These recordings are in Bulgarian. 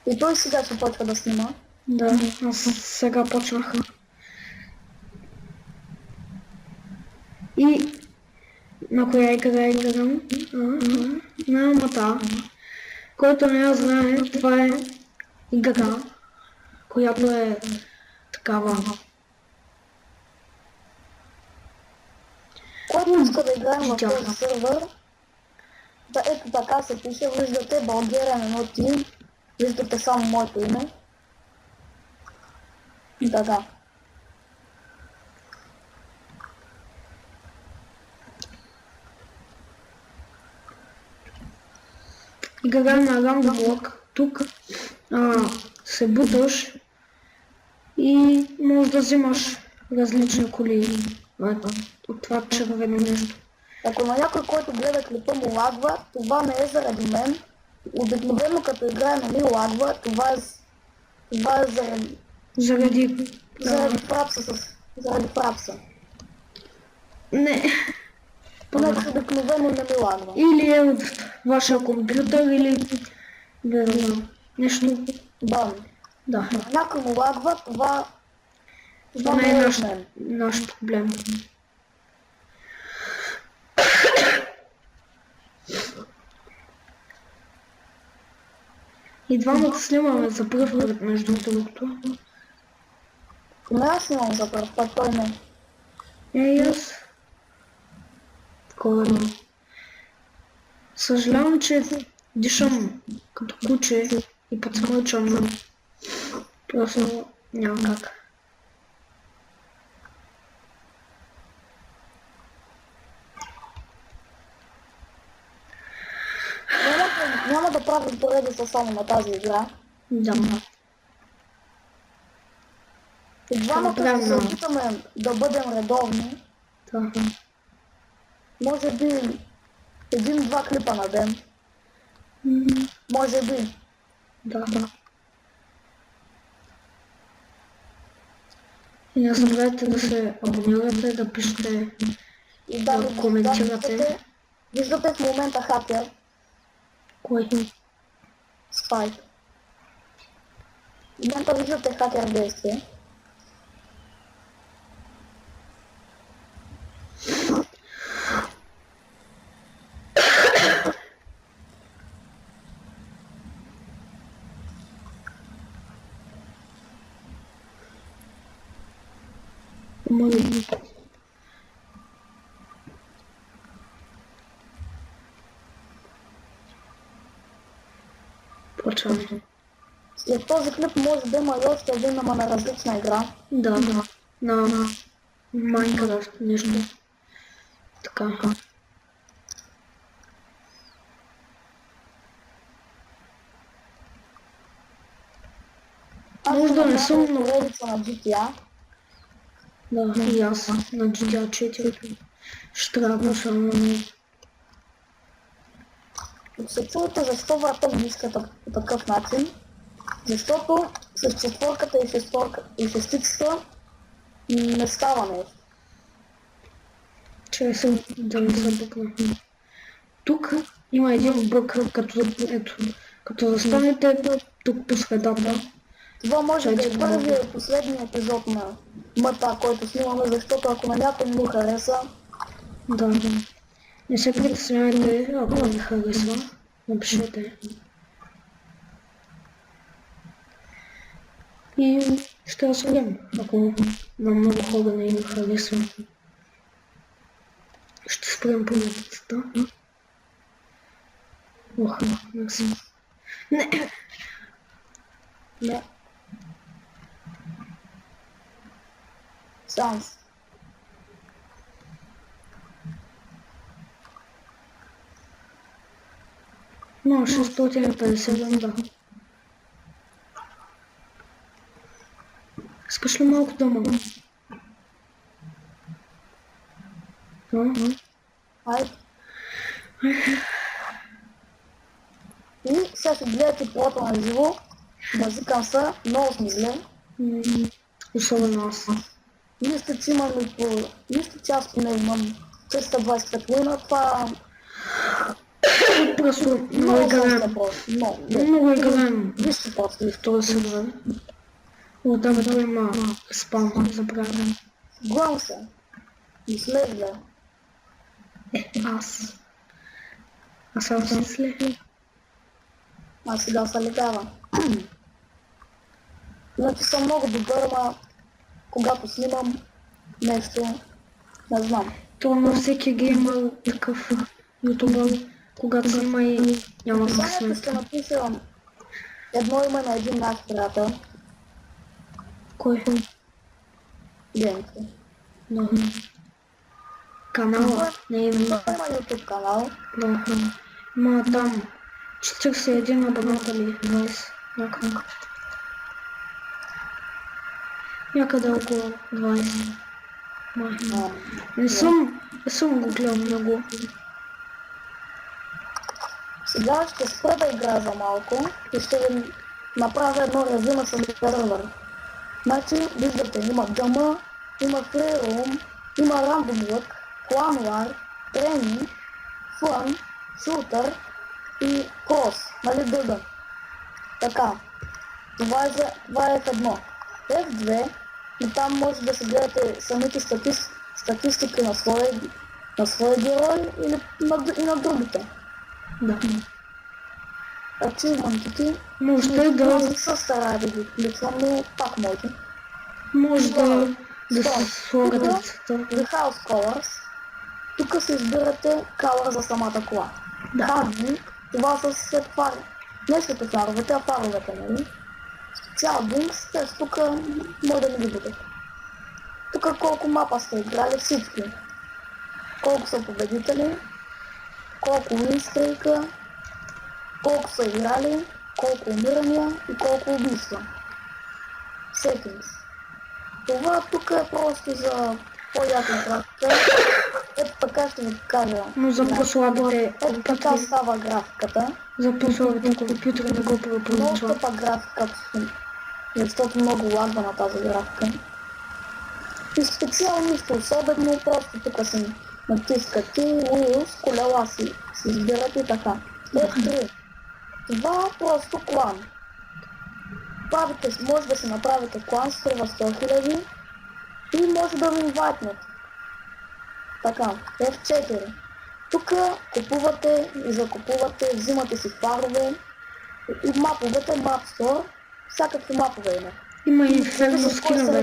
И той сега ще почва да снима. Да, аз сега почнах. И на коя игра играм? На Амата. Който не я знае, това е игра, която е такава. Който иска да играем в този сервер, да ето така се пише, виждате Bulgarian 1 Team, виждате само моето име. Да. Игра на раундблок. Тук се буташ и можеш да взимаш различни коли от това червено нещо. Ако на някой, който гледа клипа му лагва, това не е заради мен. Обикновено като играе не ми лагва, това е заради фрапса. Не. Понеже обикновено не ми лагва. Или е от вашия компютър, или нещо. Да. Някой му лагва, това не е наш проблем. И двамата снимаме за пръв път, между другото. Не, аз снимам за пръв път, той не. И аз. Такова. Съжалявам, че дишам като куче и подсмълчам, но просто няма как. Няма да правим поредица само на тази игра. Да. И двамата ще се опитаме да бъдем редовни. Да. Може би 1-2 клипа на ден. Може би. Да. И не забравяйте да се абонирате, да пишете и да коментирате. Виждате в момента хакер. Кой? Спайк. В момента виждате хакер действие. Почваме. След този клип може да има и още един, ама на различна игра. Да. На Майнкрафт нещо. Така. Може да не съм много поредица на GTA. Да, и аз на GTA 4 ще трябва само. Се чуете защо вратът ми иска по такъв начин, защото с четворката и шестицата не става нещо. Че съм да не забъкна. Тук има един бък, като застанете тук по средата. Това може да е първият и последния епизод на МТА, който снимаме, защото ако на някой не му хареса... Да. Не се притеснявайте, ако не харесва, напишете. И ще разгледам, ако на много хора не им харесва. Ще спрем поредицата. Ох, мерси. Не. Санс. Но 650, да. Искаш ли малко да мога? Айде. И сега ще гледате плата на живо. Мазикам се, много сме зле. Особено аз. Нищо, че имам и по... Нищо, че аз поне имам 320 светлина, това... Просто много Много сложно играем. е просто. Много играем Вижте после. в този сервер. О, да, бе, той има спам, забравям. Глам се. И следва. Аз. Аз съм след. Аз сега се легава. Значи съм много добър, ама когато снимам нещо, не знам. То на всеки геймър такъв ютубър, когато снима и няма Знаете, късмет. ще написам едно име на един наш приятел. Кой? Генко. Да. Канала? Не е Той има YouTube канал. да. Ма там 41 абоната ли? 20. Някъде. Някъде около 20. Май. Не съм го гледал много. Сега ще спра да игра за малко и ще ви направя едно резюме с сервер. Значи, виждате, има гъма, има Playroom, има Random Look, Clan War, Training, Fun, Shooter и Cross, нали дъгън. Така, това е в едно. F2, и там може да се гледате самите статистики на своя герой или и на другите. Да. Ачивментите, Можете да... не се старая да ги включвам, но пак може. Може да Стоп. слагате Тук, цвета. The House Colors, тук се избирате color за самата кола. Да. Harding, това са след фари. Не след фаровете, а фаровете, нали? Spectral те тук може да не ги видите. Тук колко мапа сте играли всички. Колко са победители, колко уинстрейка, колко са играли, колко умирания и колко убийства. Settings. Това тук е просто за по-яка графика. Ето така ще ви покажа. Но за по-слабите Ето така става графиката. за по-слабите компютъра не го Много препоръчва. скъпа графика, защото много лагва на тази графика. И специално нищо особено, просто тук си натискате Wheels, колела си избирате и така. F3. Това е просто клан. Може да си направите клан, струва 100 000 и може да ви инвайтнат. Така, F4. Тук купувате и закупувате, взимате си фарове и маповете, Map Store, всякакви мапове има. Има и фермо скинове.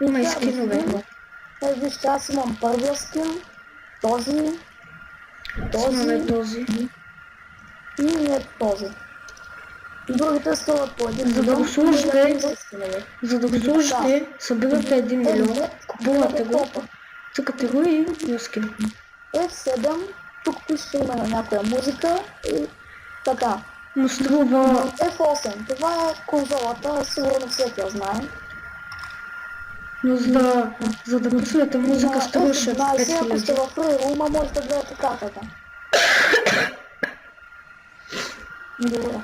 Има и Фермо скинове. скин. Вижте, аз имам първия скин, този Снимаме този. и ето този. Другите струват по 1 За да милион. го сложите, скинове. за да го сложите, събирате 1 милион, купувате го, F7, цъкате го и скин. тук пише име на някоя музика и така. Но струва... F8, това е конзолата, сигурно всеки я знае. Но за да пуснете музика струваше F12, ако сте 5000. в Playroom, може да гледате картата. Добре.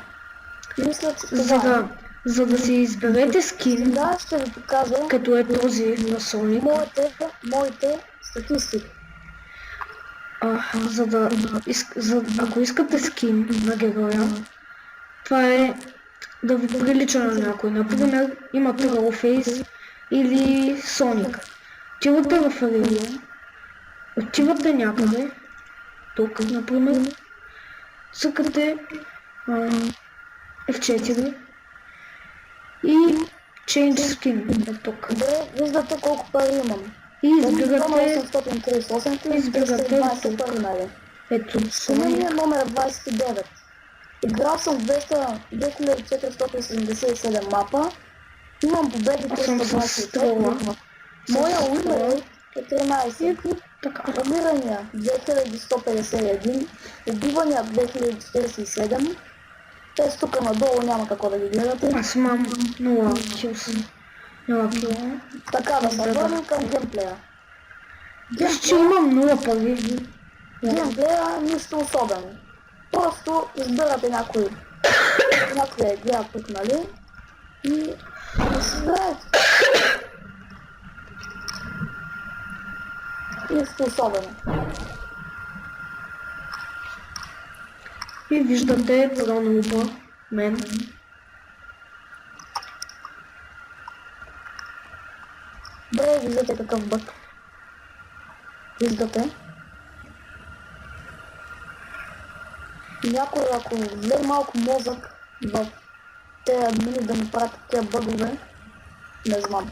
Мисля, че това е. За да си изберете скин, Сега ще ви покажа като е този на Sonic, моите статистики. ако искате скин на героя, това е да ви прилича на някой. Например, имате Rollface или Sonic. Отивате в Arena, отивате някъде, тук, например, цъкате F4 и Change Skin е тук. Добре, виждате колко пари имам. И избирате 838 избирате 220 пари, нали? ето Сума ми е номер 29. Играл съм 2477 мапа. Имам победи Аз съм с 325. стрела. Моя уимер е 13. така. Умирания 2151. Убивания 2047. Те тук надолу няма какво да ги гледате. Аз имам 0 килс. 0 кила. Така да се върнем към геймплея. Аз че имам 0 пари. Геймплея нищо особено. Просто избирате някоя игра тук, нали? И си играете. Нищо особено. И виждате пронолба мен. Добре, виждате какъв бък. Виждате. Някой, ако влезе малко мозък в тези админи да ми правят тези бъгове, не знам.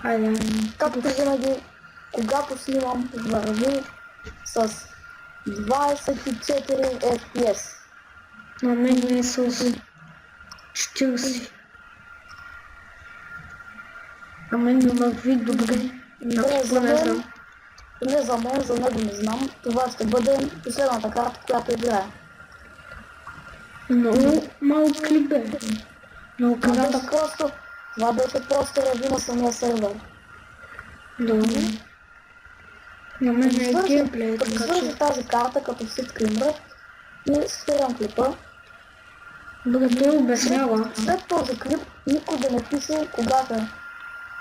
Хайде. Както винаги, когато снимам, върви с 24 FPS. На мен е с 40. А мен не върви добре. Добре, Ако не знам. не за мен, за него не знам. Това ще бъде последната карта, която играе. Много малко клип бе. Много кратък. Това беше просто реви на самия сервер. Добре. На мен е геймплей, Като така свържи че... тази карта, като всички имрат, и спирам клипа. Добре, той обяснява. След този клип никой да не пише когато.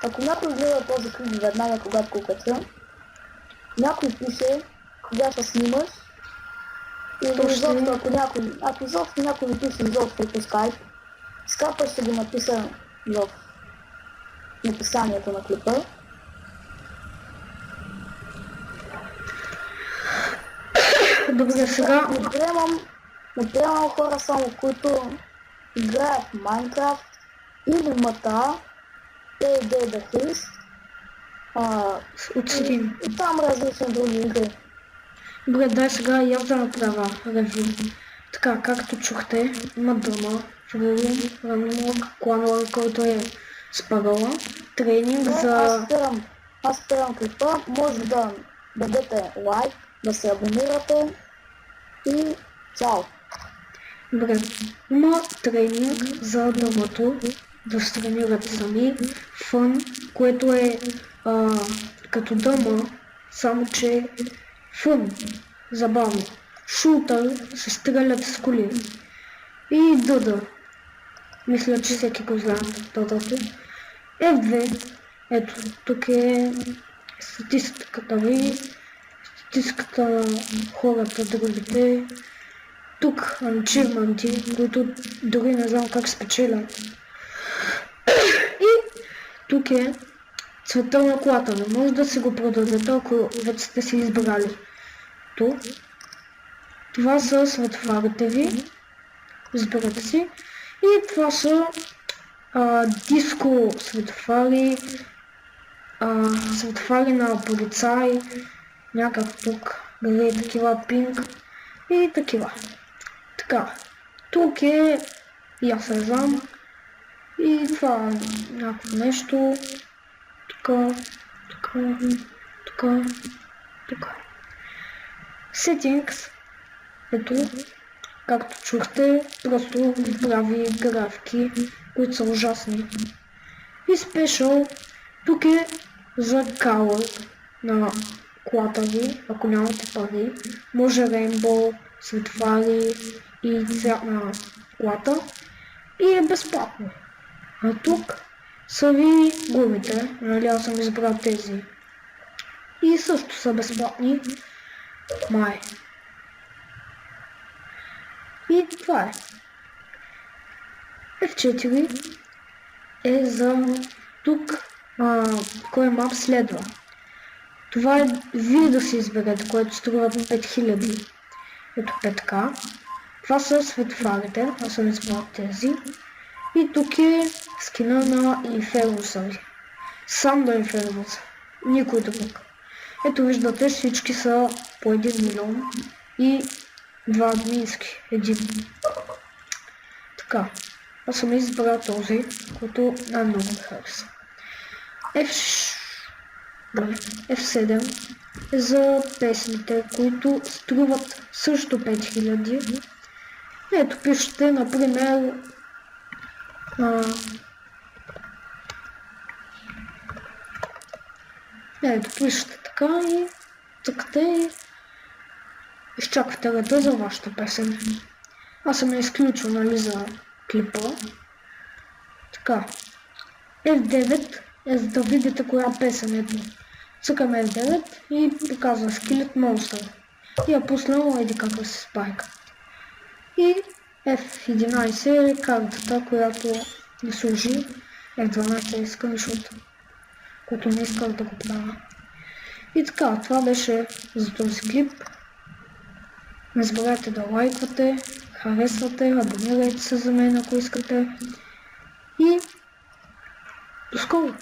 Ако някой гледа този клип веднага, когато го кача, някой пише кога ще снимаш, или изобщо ако изобщо някой ми пише изобщо по скайп, скайпа ще го напиша в описанието на клипа. Добре, сега... Не приемам хора само, които играят в Майнкрафт или МТА, Payday the Heist, От Steam. и там различни други игри. Добре, дай сега и аз да направя ревю. Така, както чухте, има дума, Ранмок, кланове, който е с парола, тренинг за... Аз спирам клипа, може да дадете лайк, да се абонирате и чао! Добре, има тренинг за дъмото, да се тренират сами, фън, което е като дъма, само че фън, забавно. Шутър, се стрелят с коли. И Дъда. Мисля, че всеки го знае Дъдата. F2. Ето, тук е статистиката ви, статистиката на хората, другите. Тук анчивменти, които дори не знам как спечелят. И тук е цвета на колата ви. Може да си го продадете, ако вече сте си избрали. Тук. Това са светофарите ви. Изберете си. И това са диско светофари, светофари на полицай, някакъв тук, гори такива пинк и такива. Така, тук е, и аз не знам, и това е някакво нещо, тук. Settings, ето, както чухте, просто ви прави графики, които са ужасни. И Special, тук е за color на колата ви, ако нямате пари. Може Rainbow, светофари и цвят на колата. И е безплатно. А тук са ви гумите, нали аз съм избрал тези. И също са безплатни. Май. И това е. F4 е за тук кой мап следва. Това е вие да се изберете, което струва 5000. Ето 5К. Това са светофарите, аз съм избрал тези. И тук е скина на Infernus ви. Сам до Infernus. Никой друг. Ето виждате, всички са по 1 милион и 2 админски. Един. Така. Аз съм избрал този, който най-много ми хареса. F7 е за песните, които струват също 5000. Ето пишете, например, ето пишете така и цъкате и изчаквате реда за вашата песен. Аз съм я изключил, нали, за клипа. Така. F9 е за да видите коя песен е. цъкаме F9 и показва Skillet Monster. И е пуснал еди каква си спайка. И F11 е картата, която ни служи. F12 е скриншот, който не исках да го правя. И така, това беше за този клип. Не забравяйте да лайквате, харесвате, абонирайте се за мен, ако искате. И до скоро!